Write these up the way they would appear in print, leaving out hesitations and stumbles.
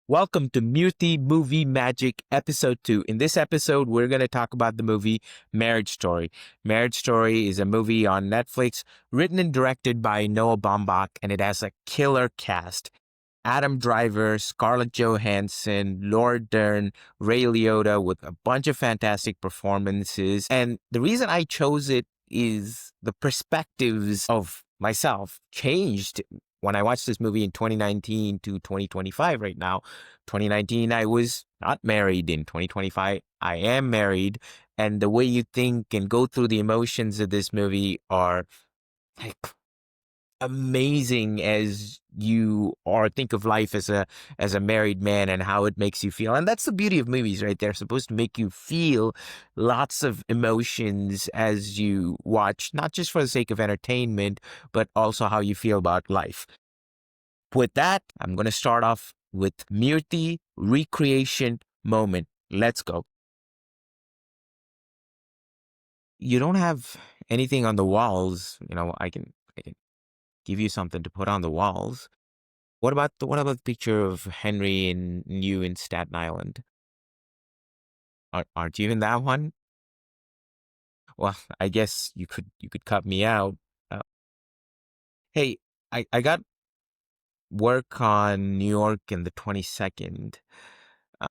Welcome to Murthi Movie Magic Episode 2. In this episode, we're going to talk about the movie Marriage Story. Marriage Story is a movie on Netflix written and directed by Noah Baumbach, and it has a killer cast. Adam Driver, Scarlett Johansson, Lord Dern, Ray Liotta with a bunch of fantastic performances. And the reason I chose it is the perspectives of myself changed when I watched this movie in 2019 to 2025 right now. 2019, I was not married. In 2025, I am married. And the way you think and go through the emotions of this movie are like amazing as you or think of life as a married man and how it makes you feel. And that's the beauty of movies, right? They're supposed to make you feel lots of emotions as you watch, not just for the sake of entertainment, but also how you feel about life. With that, I'm going to start off with Murthi recreation moment. Let's go. You don't have anything on the walls. I can give you something to put on the walls. What about the picture of Henry and you in Staten Island? Aren't you in that one? Well, I guess you could cut me out. Uh, hey, I got work on New York in the 22nd. Uh,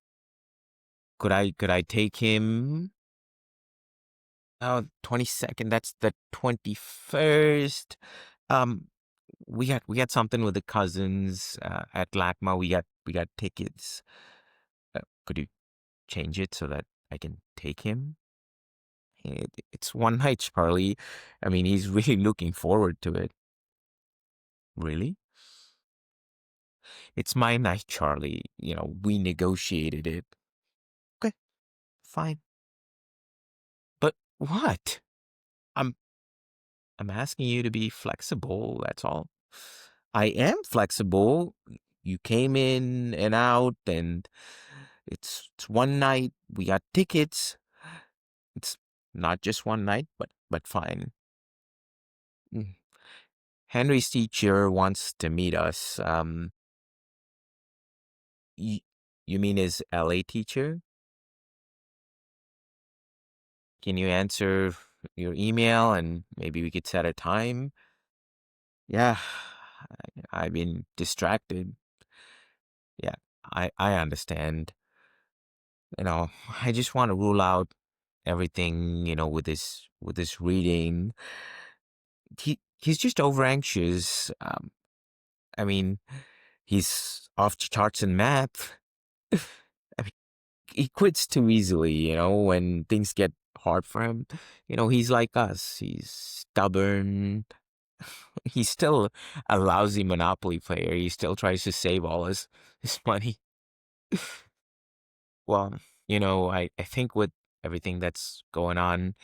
could I take him? Oh, 22nd. That's the 21st. Um, we got something with the cousins at LACMA. We got tickets. Could you change it so that I can take him? It's one night, Charlie. I mean, he's really looking forward to it. Really? It's my night, Charlie. We negotiated it. Okay, fine. But what? I'm I'm asking you to be flexible, that's all. I am flexible. You came in and out, and it's one night. We got tickets. It's not just one night, but fine. Mm. Henry's teacher wants to meet us. You, you mean his LA teacher? Can you answer your email and maybe we could set a time? Yeah, I've been distracted. Yeah, I understand. I just want to rule out everything, with this reading. He's just over anxious. I mean, he's off the charts in math. I mean, he quits too easily, when things get hard for him. He's like us. He's stubborn. He's still a lousy Monopoly player. He still tries to save all his money. Well, I think with everything that's going on,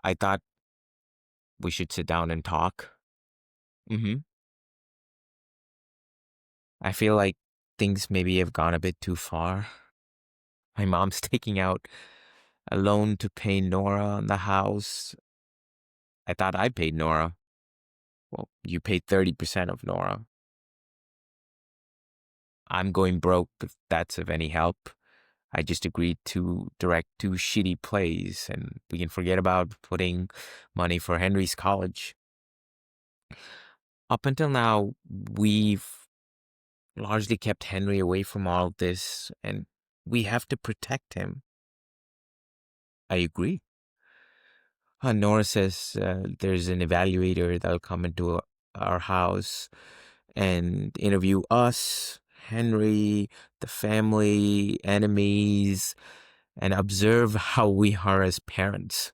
I thought we should sit down and talk. hmm I feel like things maybe have gone a bit too far. My mom's taking out a loan to pay Nora on the house. I thought I paid Nora. Well, you paid 30% of Nora. I'm going broke if that's of any help. I just agreed to direct two shitty plays, and we can forget about putting money for Henry's college. Up until now, we've largely kept Henry away from all of this, and we have to protect him. I agree. Nora says there's an evaluator that'll come into our house and interview us, Henry, the family, enemies, and observe how we are as parents.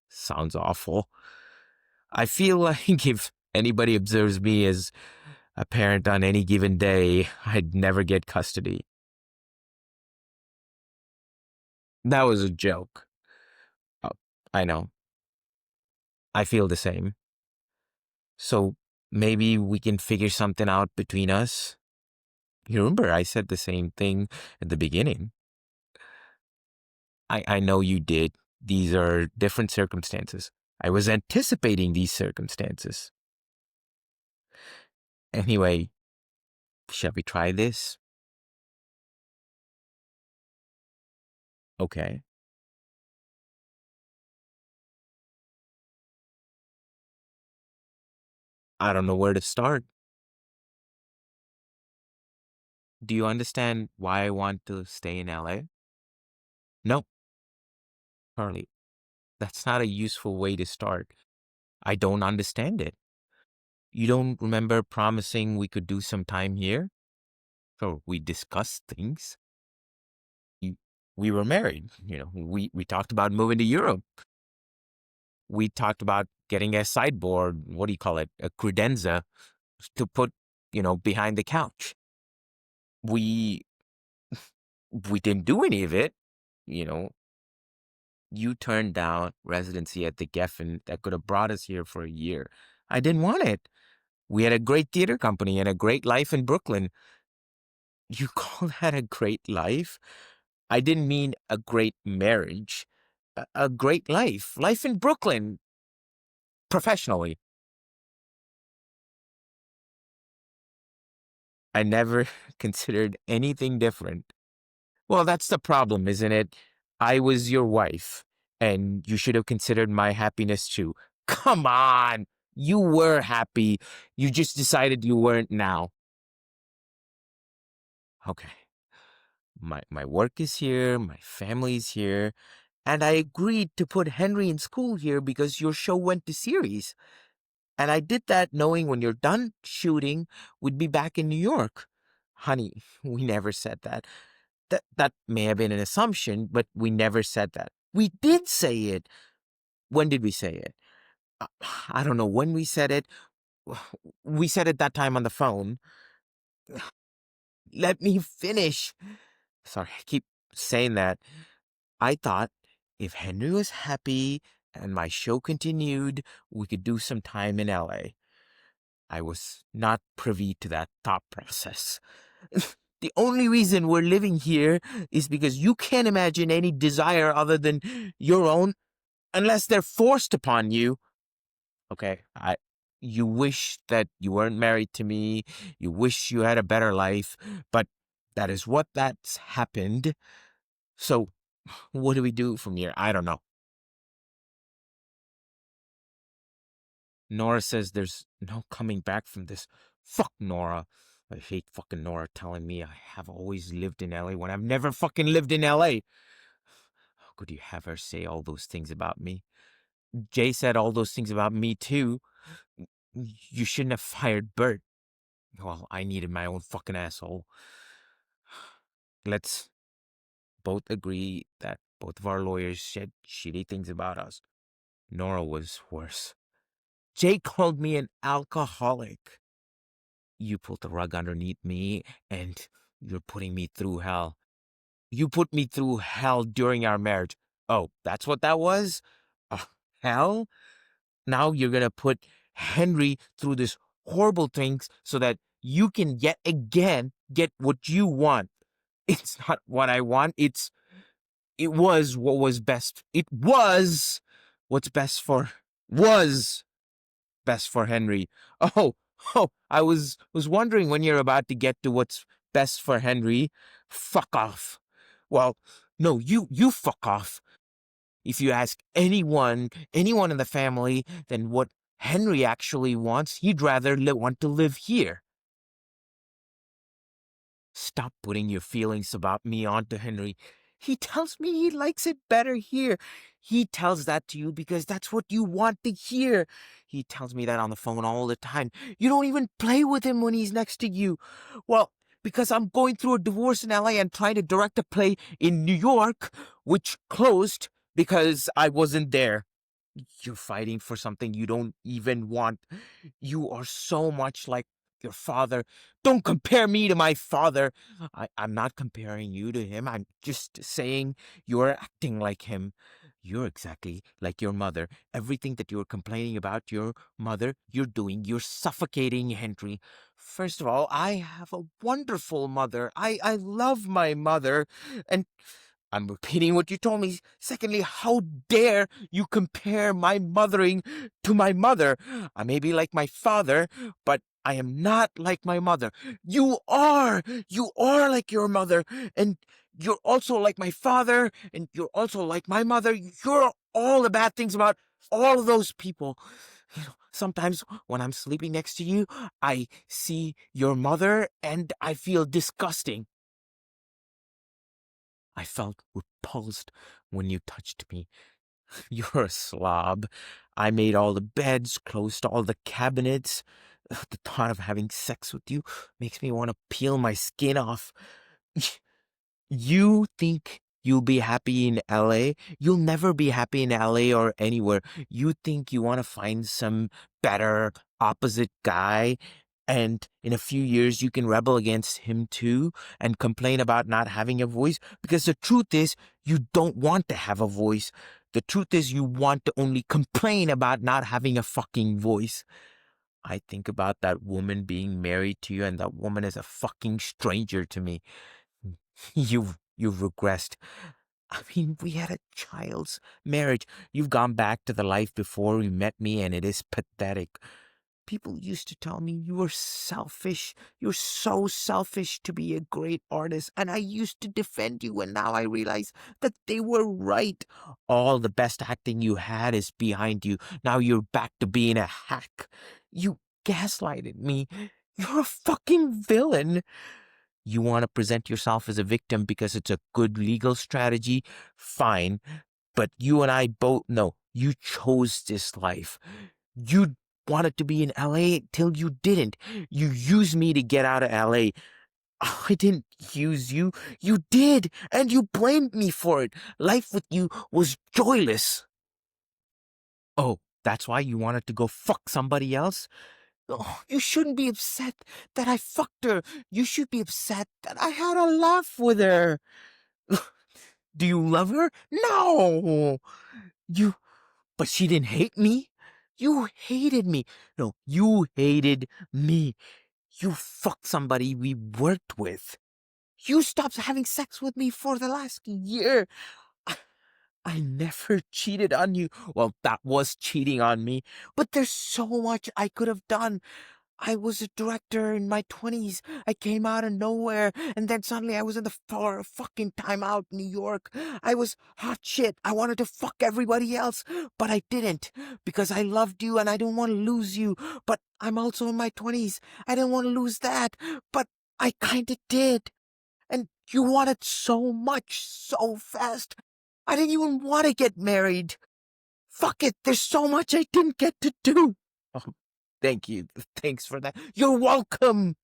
Sounds awful. I feel like if anybody observes me as a parent on any given day, I'd never get custody. That was a joke. Oh, I know. I feel the same. So maybe we can figure something out between us. You remember I said the same thing at the beginning. I know you did. These are different circumstances. I was anticipating these circumstances. Anyway, shall we try this? Okay. I don't know where to start. Do you understand why I want to stay in LA? No, Carly, that's not a useful way to start. I don't understand it. You don't remember promising we could do some time here? So we discussed things. You, we were married. We talked about moving to Europe. We talked about getting a sideboard, what do you call it? A credenza to put, behind the couch. We we didn't do any of it. You know, you turned down residency at the Geffen that could have brought us here for a year. I didn't want it. We had a great theater company and a great life in Brooklyn. You call that a great life? I didn't mean a great marriage. A great life. Life in Brooklyn, professionally. I never considered anything different. Well, that's the problem, isn't it? I was your wife, and you should have considered my happiness too. Come on! You were happy. You just decided you weren't now. Okay. My work is here, my family's here, and I agreed to put Henry in school here because your show went to series. And I did that knowing when you're done shooting, we'd be back in New York. Honey, we never said that. That may have been an assumption, but we never said that. We did say it. When did we say it? Uh, I don't know when we said it. We said it that time on the phone. Let me finish. Sorry, I keep saying that. I thought if Henry was happy and my show continued, we could do some time in LA. I was not privy to that thought process. The only reason we're living here is because you can't imagine any desire other than your own unless they're forced upon you. Okay, you wish that you weren't married to me. You wish you had a better life, but that is that's happened. So what do we do from here? I don't know. Nora says there's no coming back from this. Fuck Nora. I hate fucking Nora telling me I have always lived in LA when I've never fucking lived in LA. How could you have her say all those things about me? Jay said all those things about me too. You shouldn't have fired Bert. Well, I needed my own fucking asshole. Let's both agree that both of our lawyers said shitty things about us. Nora was worse. Jay called me an alcoholic. You pulled the rug underneath me, and you're putting me through hell. You put me through hell during our marriage. Oh, that's what that was? Uh, Hell? Now you're gonna put Henry through this horrible things so that you can yet again get what you want. It's not what I want. It was what was best. It was what's best for was best for Henry. Oh, I was wondering when you're about to get to what's best for Henry. Fuck off. Well, no, you fuck off. If you ask anyone in the family, then what Henry actually wants, he'd rather want to live here. Stop putting your feelings about me onto Henry. He tells me he likes it better here. He tells that to you because that's what you want to hear. He tells me that on the phone all the time. You don't even play with him when he's next to you. Well, because I'm going through a divorce in LA and trying to direct a play in New York, which closed because I wasn't there. You're fighting for something you don't even want. You are so much like your father. Don't compare me to my father. I'm not comparing you to him. I'm just saying you're acting like him. You're exactly like your mother. Everything that you're complaining about your mother, you're doing. You're suffocating Henry. First of all, I have a wonderful mother. I love my mother. And I'm repeating what you told me. Secondly, how dare you compare my mothering to my mother? I may be like my father, but I am not like my mother. You are like your mother, and You're also like my father, and you're also like my mother. You're all the bad things about all of those people. Sometimes when I'm sleeping next to you, I see your mother and I feel disgusting. I felt repulsed when you touched me. You're a slob. I made all the beds, closed all the cabinets. The thought of having sex with you makes me want to peel my skin off. You think you'll be happy in LA? You'll never be happy in LA or anywhere. You think you want to find some better opposite guy, and in a few years you can rebel against him too and complain about not having a voice, because the truth is you don't want to have a voice. The truth is you want to only complain about not having a fucking voice. I think about that woman being married to you, and that woman is a fucking stranger to me. You've regressed. I mean, we had a child's marriage. You've gone back to the life before we met me, and it is pathetic. People used to tell me you were selfish. You're so selfish to be a great artist. And I used to defend you, and now I realize that they were right. All the best acting you had is behind you. Now you're back to being a hack. You gaslighted me. You're a fucking villain. You want to present yourself as a victim because it's a good legal strategy? Fine. But you and I both know you chose this life. You wanted to be in LA till you didn't. You used me to get out of LA. I didn't use you. You did, and you blamed me for it. Life with you was joyless. Oh, that's why you wanted to go fuck somebody else? Oh, you shouldn't be upset that I fucked her. You should be upset that I had a laugh with her. Do you love her? No. But she didn't hate me. You hated me. No, you hated me. You fucked somebody we worked with. You stopped having sex with me for the last year. I never cheated on you. Well, that was cheating on me. But there's so much I could have done. I was a director in my 20s. I came out of nowhere, and then suddenly I was in the fucking timeout in New York. I was hot shit. I wanted to fuck everybody else, but I didn't, because I loved you and I didn't want to lose you. But I'm also in my 20s. I didn't want to lose that, but I kinda did. And you wanted so much, so fast. I didn't even want to get married. Fuck it, there's so much I didn't get to do. Oh, thank you. Thanks for that. You're welcome.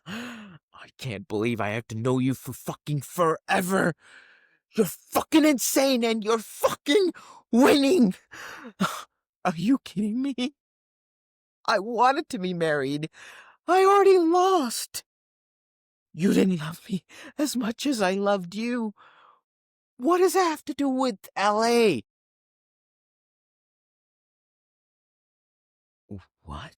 I can't believe I have to know you for fucking forever. You're fucking insane, and you're fucking winning. Are you kidding me? I wanted to be married. I already lost. You didn't love me as much as I loved you. What does that have to do with LA? What?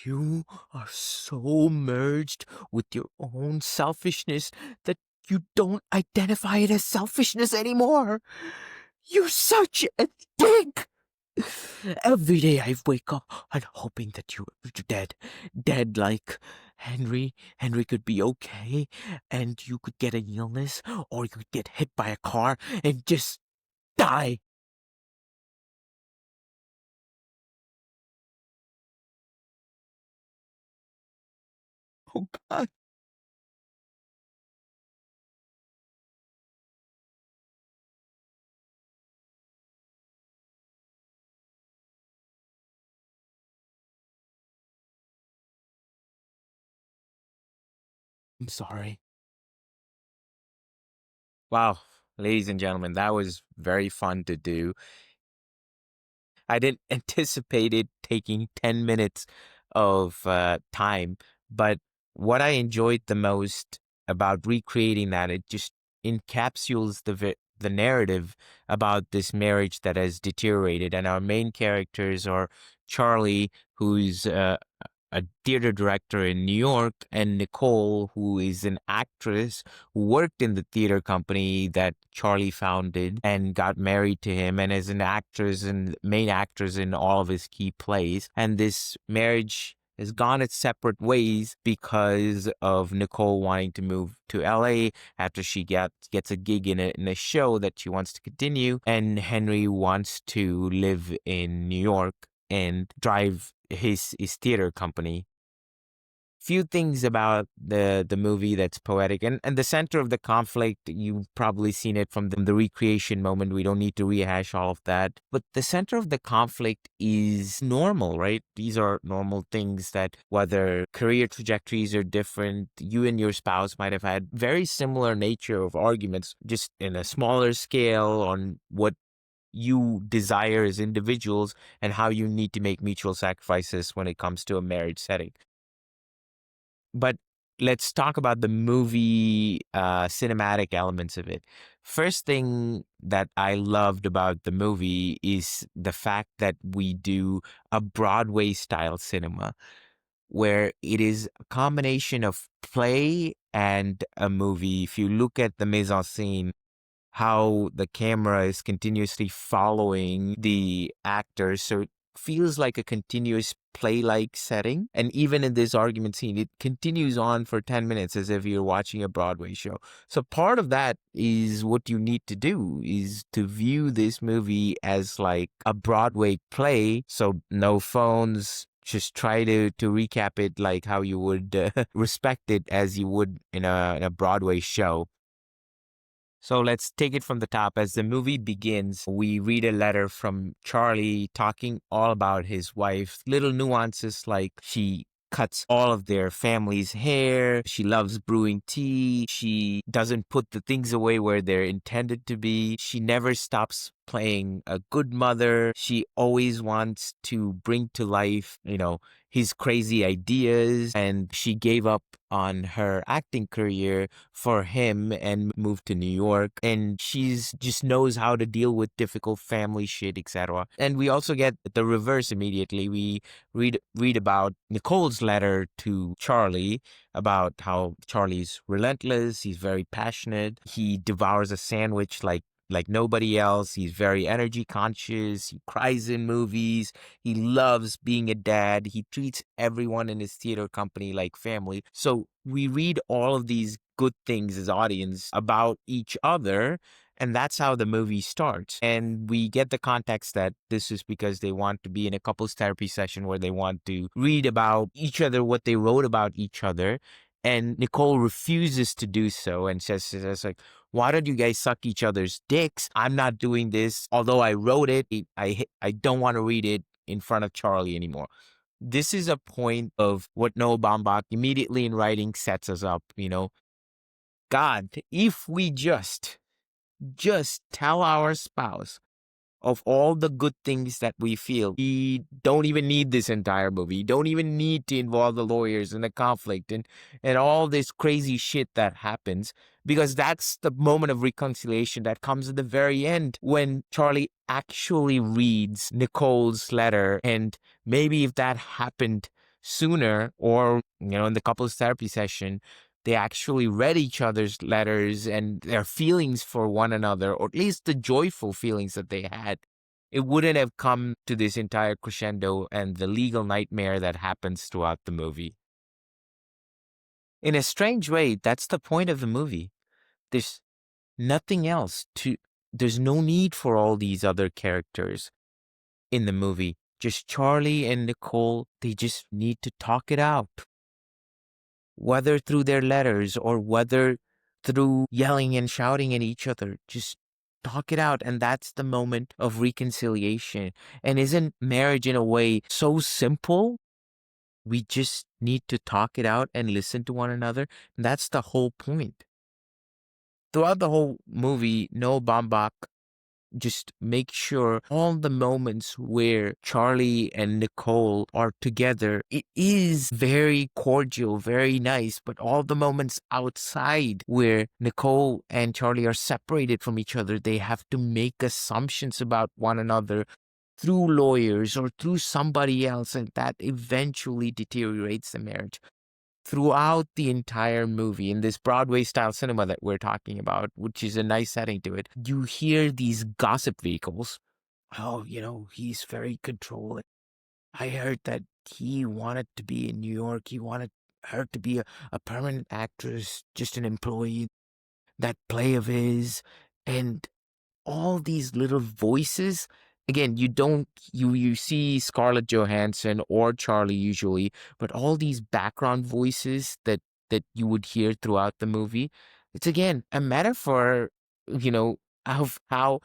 You are so merged with your own selfishness that you don't identify it as selfishness anymore. You're such a dick. Every day I wake up and hoping that you're dead. Dead like Henry. Henry could be okay, and you could get an illness, or you could get hit by a car and just die. Oh, God. I'm sorry. Wow, ladies and gentlemen, that was very fun to do. I didn't anticipate it taking 10 minutes of time, but what I enjoyed the most about recreating that, it just encapsulates the narrative about this marriage that has deteriorated. And our main characters are Charlie, who's a theater director in New York, and Nicole, who is an actress who worked in the theater company that Charlie founded and got married to him, and is an actress and main actress in all of his key plays. And this marriage has gone its separate ways because of Nicole wanting to move to LA after she gets a gig in a show that she wants to continue, and Henry wants to live in New York and drive his theater company. Few things about the movie that's poetic, and the center of the conflict, you've probably seen it from the recreation moment. We don't need to rehash all of that, but the center of the conflict is normal, right? These are normal things that, whether career trajectories are different, you and your spouse might have had very similar nature of arguments, just in a smaller scale, on what you desire as individuals and how you need to make mutual sacrifices when it comes to a marriage setting. But let's talk about the movie cinematic elements of it. First thing that I loved about the movie is the fact that we do a Broadway style cinema, where it is a combination of play and a movie. If you look at the mise en scene, how the camera is continuously following the actors, so it feels like a continuous play-like setting. And even in this argument scene, it continues on for 10 minutes as if you're watching a Broadway show. So part of that is what you need to do, is to view this movie as like a Broadway play. So no phones, just try to recap it like how you would respect it as you would in a Broadway show. So let's take it from the top. As the movie begins, we read a letter from Charlie talking all about his wife. Little nuances like she cuts all of their family's hair. She loves brewing tea. She doesn't put the things away where they're intended to be. She never stops playing a good mother. She always wants to bring to life, his crazy ideas. And she gave up on her acting career for him and moved to New York. And she's just knows how to deal with difficult family shit, etc. And we also get the reverse immediately. We read about Nicole's letter to Charlie about how Charlie's relentless. He's very passionate. He devours a sandwich like nobody else. He's very energy conscious. He cries in movies. He loves being a dad. He treats everyone in his theater company like family. So we read all of these good things as audience about each other, and that's how the movie starts. And we get the context that this is because they want to be in a couples therapy session where they want to read about each other, what they wrote about each other. And Nicole refuses to do so and says like, why don't you guys suck each other's dicks? I'm not doing this. Although I wrote it, I don't want to read it in front of Charlie anymore. This is a point of what Noah Baumbach immediately in writing sets us up, God, if we just tell our spouse of all the good things that we feel, we don't even need this entire movie. You don't even need to involve the lawyers and the conflict and all this crazy shit that happens, because that's the moment of reconciliation that comes at the very end when Charlie actually reads Nicole's letter. And maybe if that happened sooner, or, in the couples therapy session, they actually read each other's letters and their feelings for one another, or at least the joyful feelings that they had, it wouldn't have come to this entire crescendo and the legal nightmare that happens throughout the movie. In a strange way, that's the point of the movie. There's nothing else there's no need for all these other characters in the movie. Just Charlie and Nicole, they just need to talk it out. Whether through their letters or whether through yelling and shouting at each other, just talk it out. And that's the moment of reconciliation. And isn't marriage in a way so simple? We just need to talk it out and listen to one another. And that's the whole point. Throughout the whole movie, Noah Baumbach just make sure all the moments where Charlie and Nicole are together, it is very cordial, very nice. But all the moments outside where Nicole and Charlie are separated from each other, they have to make assumptions about one another through lawyers or through somebody else, and that eventually deteriorates the marriage. Throughout the entire movie, in this Broadway style cinema that we're talking about, which is a nice setting to it, you hear these gossip vehicles. Oh, he's very controlling. I heard that he wanted to be in New York. He wanted her to be a permanent actress, just an employee, that play of his. And all these little voices. Again, you don't you see Scarlett Johansson or Charlie usually, but all these background voices that you would hear throughout the movie, it's again a metaphor, you know, of how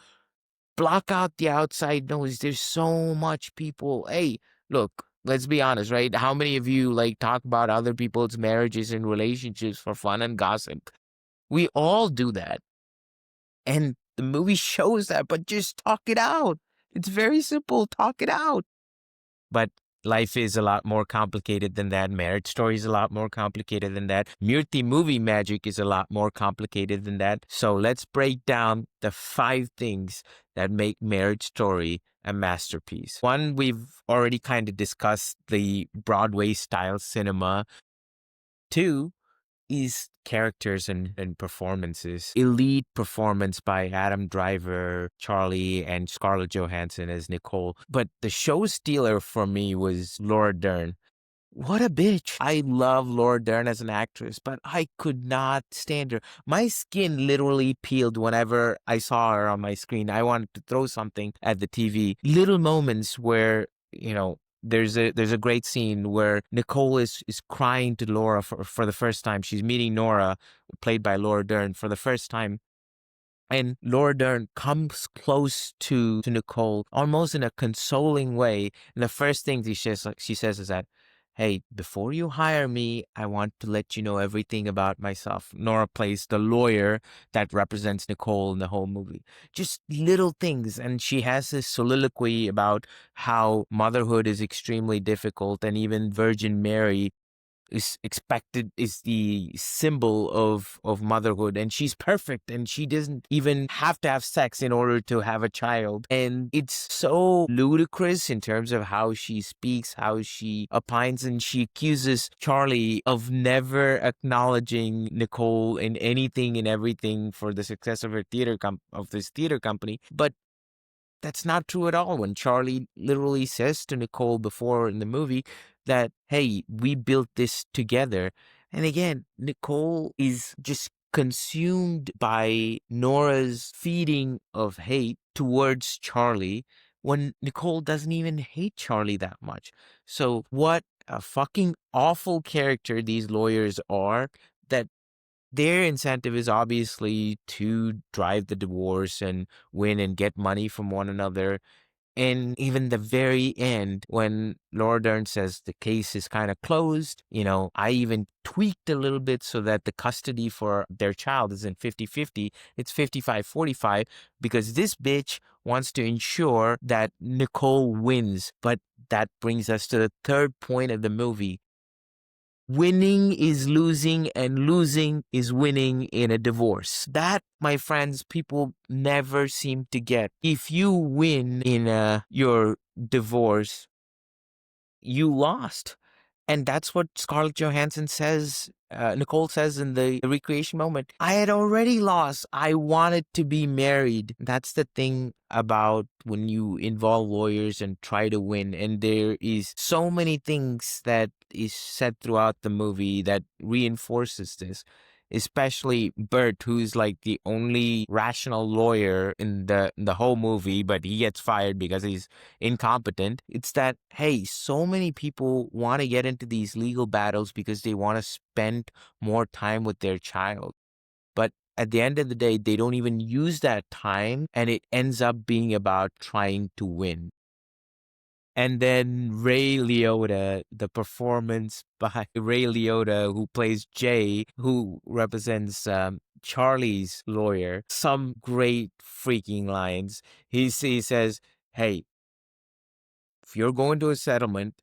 block out the outside noise. There's so much people. Hey, look, let's be honest, right? How many of you like talk about other people's marriages and relationships for fun and gossip? We all do that. And the movie shows that, but just talk it out. It's very simple. Talk it out. But life is a lot more complicated than that. Marriage Story is a lot more complicated than that. Murthi Movie Magic is a lot more complicated than that. So let's break down the 5 things that make Marriage Story a masterpiece. One, we've already kind of discussed the Broadway style cinema. 2, is characters and performances. Elite performance by Adam Driver, Charlie, and Scarlett Johansson as Nicole. But the show stealer for me was Laura Dern. What a bitch. I love Laura Dern as an actress, but I could not stand her. My skin literally peeled whenever I saw her on my screen. I wanted to throw something at the TV. Little moments where, there's a great scene where Nicole is crying to Laura for the first time. She's meeting Nora, played by Laura Dern, for the first time. And Laura Dern comes close to Nicole almost in a consoling way. And the first thing she says is that, hey, before you hire me, I want to let you know everything about myself. Nora plays the lawyer that represents Nicole in the whole movie. Just little things. And she has this soliloquy about how motherhood is extremely difficult, and even Virgin Mary is the symbol of motherhood, and she's perfect, and she doesn't even have to have sex in order to have a child. And it's so ludicrous in terms of how she speaks, how she opines, and she accuses Charlie of never acknowledging Nicole in anything and everything for the success of her this theater company. But that's not true at all. When Charlie literally says to Nicole before in the movie that, hey, we built this together. And again, Nicole is just consumed by Nora's feeding of hate towards Charlie when Nicole doesn't even hate Charlie that much. So what a fucking awful character these lawyers are, that their incentive is obviously to drive the divorce and win and get money from one another. And even the very end, when Laura Dern says the case is kind of closed, I even tweaked a little bit so that the custody for their child isn't 50-50, it's 55-45, because this bitch wants to ensure that Nicole wins. But that brings us to the third point of the movie. Winning is losing, and losing is winning in a divorce. That, my friends, people never seem to get. If you win in your divorce, you lost. And that's what Scarlett Johansson says, Nicole says in the recreation moment. I had already lost. I wanted to be married. That's the thing about when you involve lawyers and try to win. And there is so many things that is said throughout the movie that reinforces this. Especially Bert, who's like the only rational lawyer in the whole movie, but he gets fired because he's incompetent. It's that, hey, so many people want to get into these legal battles because they want to spend more time with their child. But at the end of the day, they don't even use that time, and it ends up being about trying to win. And then Ray Liotta, the performance by Ray Liotta, who plays Jay, who represents Charlie's lawyer. Some great freaking lines. He says, hey, if you're going to a settlement,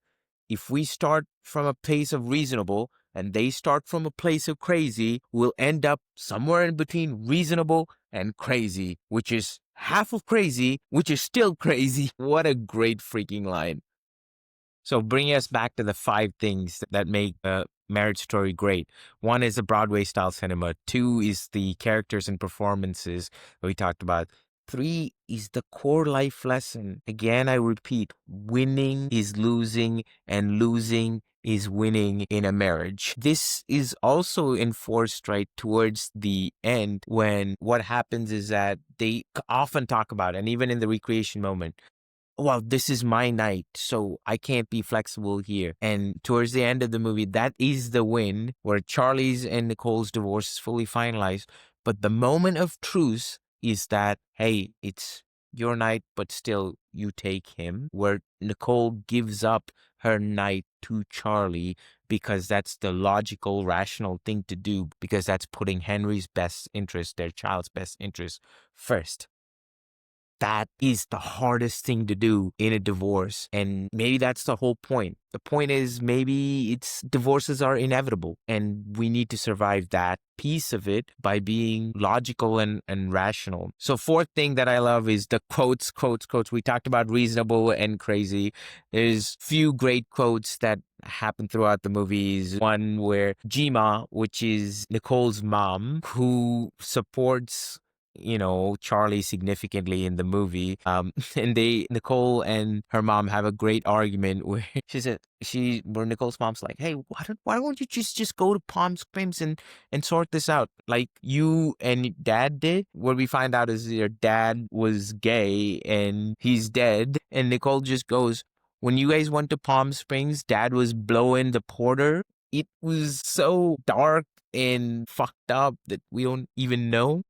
if we start from a place of reasonable and they start from a place of crazy, we'll end up somewhere in between reasonable and crazy, which is half of crazy, which is still crazy. What a great freaking line. So bringing us back to the 5 things that make a Marriage Story great. 1 is the Broadway style cinema. 2 is the characters and performances that we talked about. 3 is the core life lesson. Again, I repeat, winning is losing and losing is winning in a marriage. This is also enforced right towards the end when what happens is that they often talk about, and even in the recreation moment, well, this is my night, so I can't be flexible here. And towards the end of the movie, that is the win where Charlie's and Nicole's divorce is fully finalized. But the moment of truth is that, hey, it's your night, but still you take him, where Nicole gives up her night to Charlie because that's the logical, rational thing to do, because that's putting Henry's best interest, their child's best interest, first. That is the hardest thing to do in a divorce. And maybe that's the whole point. The point is maybe divorces are inevitable and we need to survive that piece of it by being logical and rational. So fourth thing that I love is the quotes. We talked about reasonable and crazy. There's few great quotes that happen throughout the movies. One where Jima, which is Nicole's mom, who supports Charlie significantly in the movie. And Nicole and her mom have a great argument where where Nicole's mom's like, hey, why don't you just go to Palm Springs and sort this out like you and dad did? What we find out is your dad was gay and he's dead. And Nicole just goes, when you guys went to Palm Springs, dad was blowing the porter. It was so dark and fucked up that we don't even know.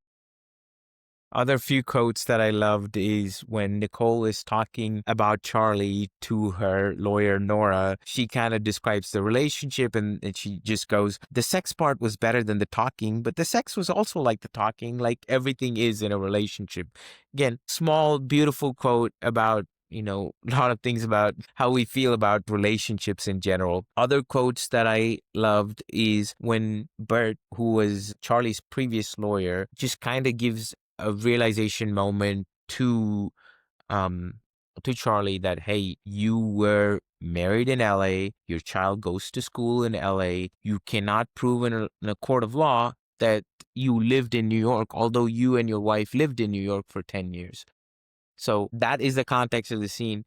Other few quotes that I loved is when Nicole is talking about Charlie to her lawyer, Nora. She kind of describes the relationship and she just goes, the sex part was better than the talking, but the sex was also like the talking, like everything is in a relationship. Again, small, beautiful quote about a lot of things about how we feel about relationships in general. Other quotes that I loved is when Bert, who was Charlie's previous lawyer, just kind of gives a realization moment to Charlie that, hey, you were married in LA, your child goes to school in LA, you cannot prove in a court of law that you lived in New York, although you and your wife lived in New York for 10 years. So that is the context of the scene.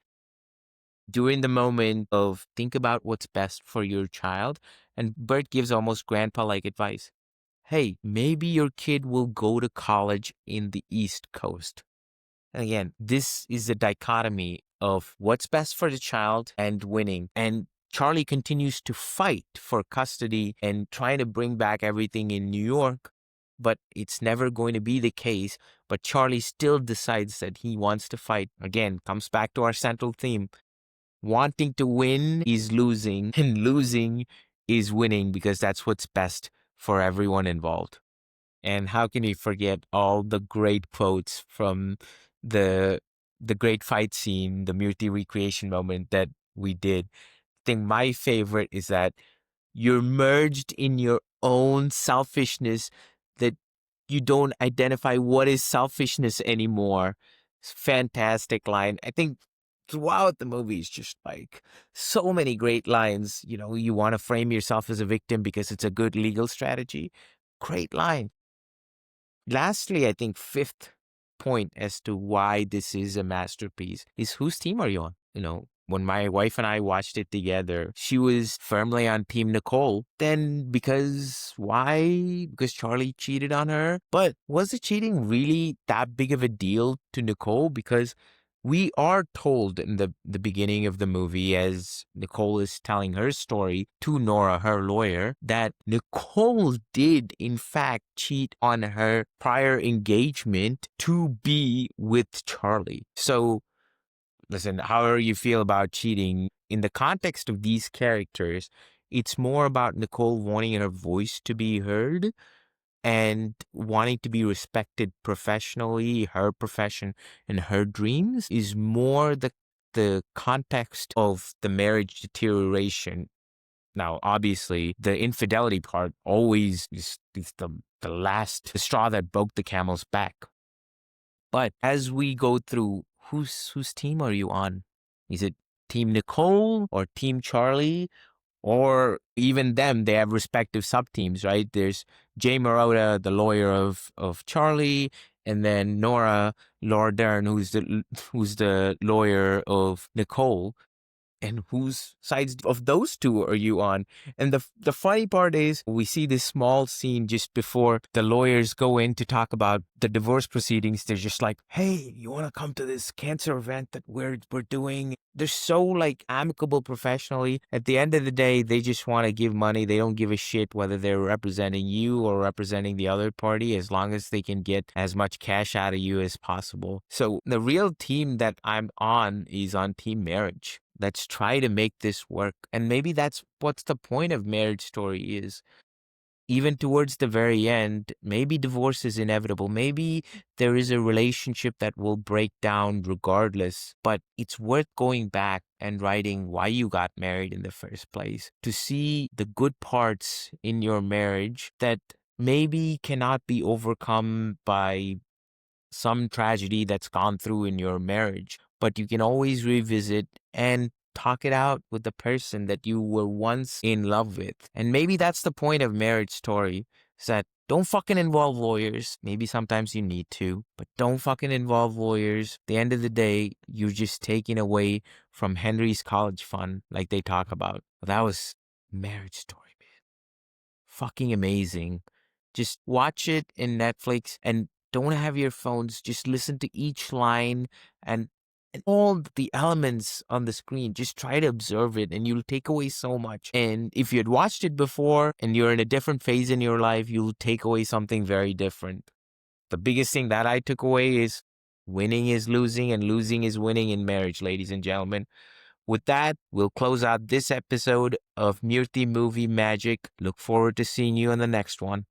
During the moment of think about what's best for your child, and Bert gives almost grandpa-like advice. Hey, maybe your kid will go to college in the East Coast. And again, this is the dichotomy of what's best for the child and winning. And Charlie continues to fight for custody and trying to bring back everything in New York, but it's never going to be the case. But Charlie still decides that he wants to fight. Again, comes back to our central theme. Wanting to win is losing, and losing is winning because that's what's best for everyone involved. And how can you forget all the great quotes from the great fight scene, the Murthi recreation moment that we did? I think my favorite is that you're merged in your own selfishness that you don't identify what is selfishness anymore. Fantastic line. I think throughout the movie is just like so many great lines. You want to frame yourself as a victim because it's a good legal strategy. Great line. Lastly, I think fifth point as to why this is a masterpiece is whose team are you on? When my wife and I watched it together, she was firmly on Team Nicole. Then why? Because Charlie cheated on her. But was the cheating really that big of a deal to Nicole? Because we are told in the beginning of the movie, as Nicole is telling her story to Nora, her lawyer, that Nicole did in fact cheat on her prior engagement to be with Charlie. So listen, however you feel about cheating, in the context of these characters, it's more about Nicole wanting her voice to be heard and wanting to be respected professionally. Her profession and her dreams is more the context of the marriage deterioration. Now, obviously, the infidelity part always is the last straw that broke the camel's back. But as we go through, whose team are you on? Is it Team Nicole or Team Charlie? Or even them, they have respective sub-teams, right? There's Jay Marotta, the lawyer of Charlie, and then Laura Dern, who's the lawyer of Nicole, and whose sides of those two are you on? And the funny part is we see this small scene just before the lawyers go in to talk about the divorce proceedings. They're just like, hey, you want to come to this cancer event that we're doing? They're so like amicable professionally. At the end of the day, they just want to give money. They don't give a shit whether they're representing you or representing the other party, as long as they can get as much cash out of you as possible. So the real team that I'm on is on Team Marriage. Let's try to make this work. And maybe that's what's the point of Marriage Story is. Even towards the very end, maybe divorce is inevitable. Maybe there is a relationship that will break down regardless, but it's worth going back and writing why you got married in the first place, to see the good parts in your marriage that maybe cannot be overcome by some tragedy that's gone through in your marriage, but you can always revisit and talk it out with the person that you were once in love with. And maybe that's the point of Marriage Story, is that don't fucking involve lawyers. Maybe sometimes you need to, but don't fucking involve lawyers. At the end of the day, you're just taking away from Henry's college fund, like they talk about. That was Marriage Story, man. Fucking amazing. Just watch it in Netflix and don't have your phones. Just listen to each line and all the elements on the screen. Just try to observe it and you'll take away so much. And if you had watched it before and you're in a different phase in your life, you'll take away something very different. The biggest thing that I took away is winning is losing and losing is winning in marriage, ladies and gentlemen. With that, we'll close out this episode of Murthi Movie Magic. Look forward to seeing you in the next one.